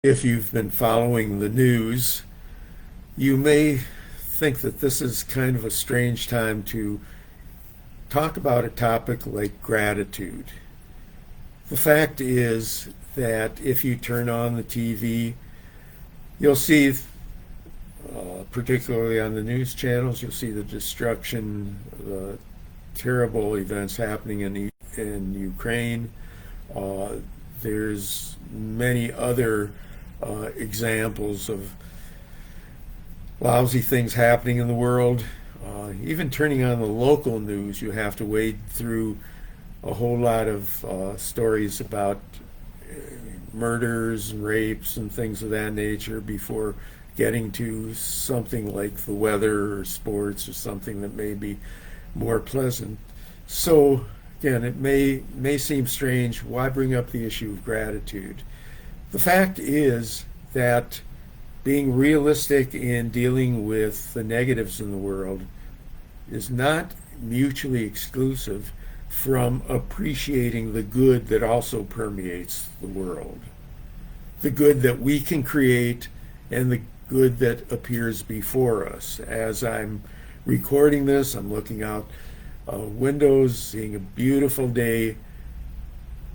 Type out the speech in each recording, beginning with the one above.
If you've been following the news, you may think that this is kind of a strange time to talk about a topic like gratitude. The fact is that if you turn on the TV, you'll see, particularly on the news channels, you'll see the destruction, the terrible events happening in Ukraine. Uh, there's many other examples of lousy things happening in the world. Even turning on the local news, you have to wade through a whole lot of stories about murders and rapes and things of that nature before getting to something like the weather or sports or something that may be more pleasant. So again, it may seem strange. Why bring up the issue of gratitude? The fact is that being realistic in dealing with the negatives in the world is not mutually exclusive from appreciating the good that also permeates the world. The good that we can create and the good that appears before us. As I'm recording this, I'm looking out windows, seeing a beautiful day.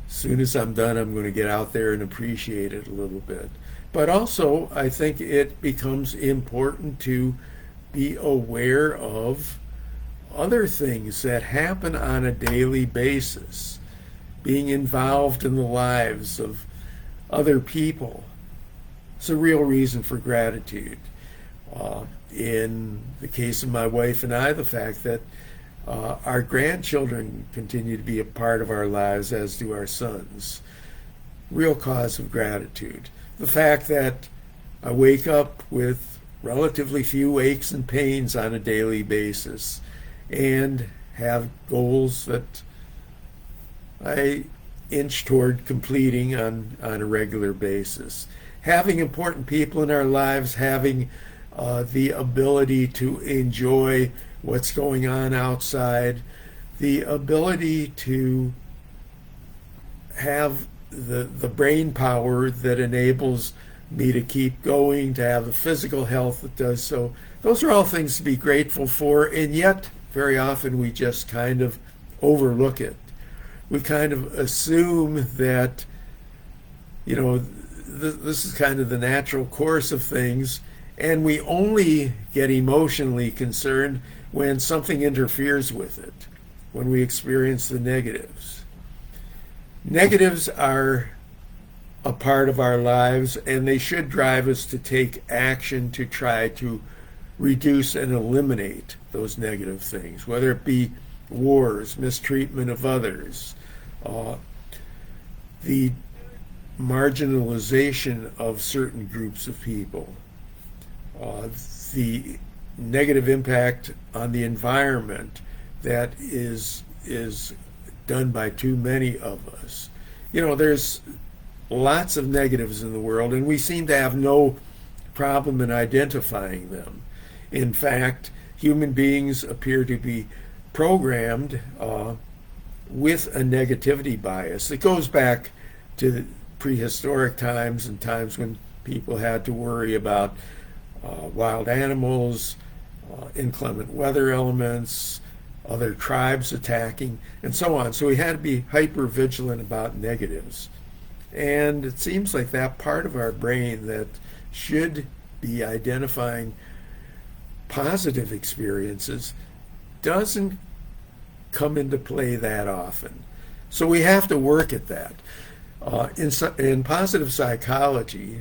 As soon as I'm done, I'm going to get out there and appreciate it a little bit. But also, I think it becomes important to be aware of other things that happen on a daily basis, being involved in the lives of other people. It's a real reason for gratitude. In the case of my wife and I, the fact that our grandchildren continue to be a part of our lives, as do our sons. Real cause of gratitude. The fact that I wake up with relatively few aches and pains on a daily basis and have goals that I inch toward completing on a regular basis. Having important people in our lives, having the ability to enjoy what's going on outside, the ability to have the brain power that enables me to keep going, to have the physical health that does so. Those are all things to be grateful for, and yet very often we just kind of overlook it. We kind of assume that, this is kind of the natural course of things, and we only get emotionally concerned when something interferes with it, when we experience the negatives. Negatives are a part of our lives, and they should drive us to take action to try to reduce and eliminate those negative things, whether it be wars, mistreatment of others, the marginalization of certain groups of people, the negative impact on the environment that is done by too many of us. There's lots of negatives in the world, and we seem to have no problem in identifying them. In fact, human beings appear to be programmed with a negativity bias that goes back to prehistoric times and times when people had to worry about wild animals, inclement weather elements, other tribes attacking, and so on. So we had to be hyper vigilant about negatives. And it seems like that part of our brain that should be identifying positive experiences doesn't come into play that often. So we have to work at that. In positive psychology,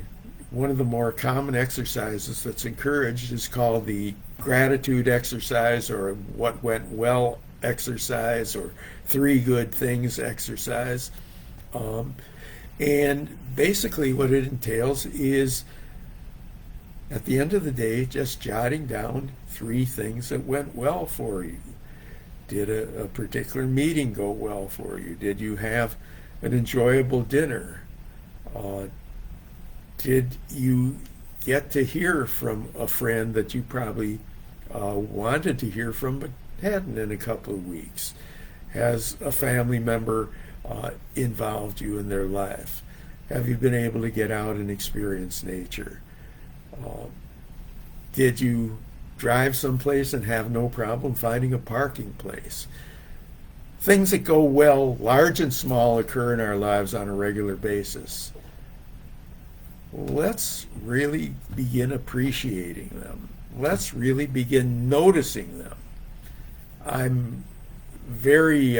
one of the more common exercises that's encouraged is called the gratitude exercise, or what went well exercise, or 3 good things exercise. And basically what it entails is, at the end of the day, just jotting down 3 things that went well for you. Did a particular meeting go well for you? Did you have an enjoyable dinner? Did you get to hear from a friend that you probably wanted to hear from but hadn't in a couple of weeks? Has a family member involved you in their life? have you been able to get out and experience nature? Did you drive someplace and have no problem finding a parking place? Things that go well, large and small, occur in our lives on a regular basis. Let's really begin appreciating them. Let's really begin noticing them. I'm very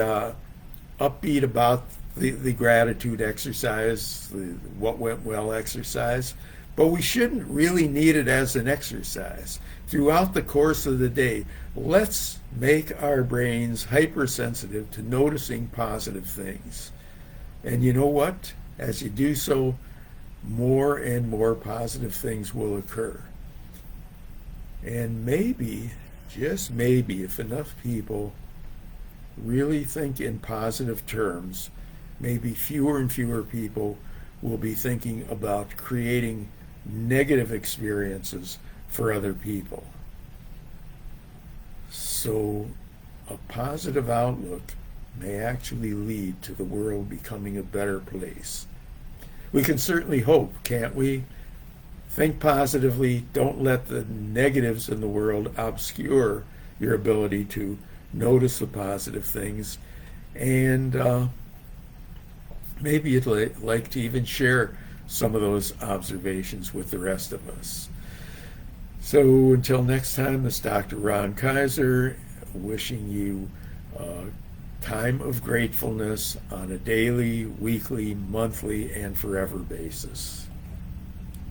upbeat about the gratitude exercise, the what went well exercise, but we shouldn't really need it as an exercise. Throughout the course of the day, let's make our brains hypersensitive to noticing positive things. And you know what? As you do so, more and more positive things will occur. And maybe, just maybe, if enough people really think in positive terms, maybe fewer and fewer people will be thinking about creating negative experiences for other people. So a positive outlook may actually lead to the world becoming a better place. We can certainly hope, can't we? Think positively. Don't let the negatives in the world obscure your ability to notice the positive things. And maybe you'd like to even share some of those observations with the rest of us. So until next time, this is Dr. Ron Kaiser wishing you a time of gratefulness on a daily, weekly, monthly, and forever basis.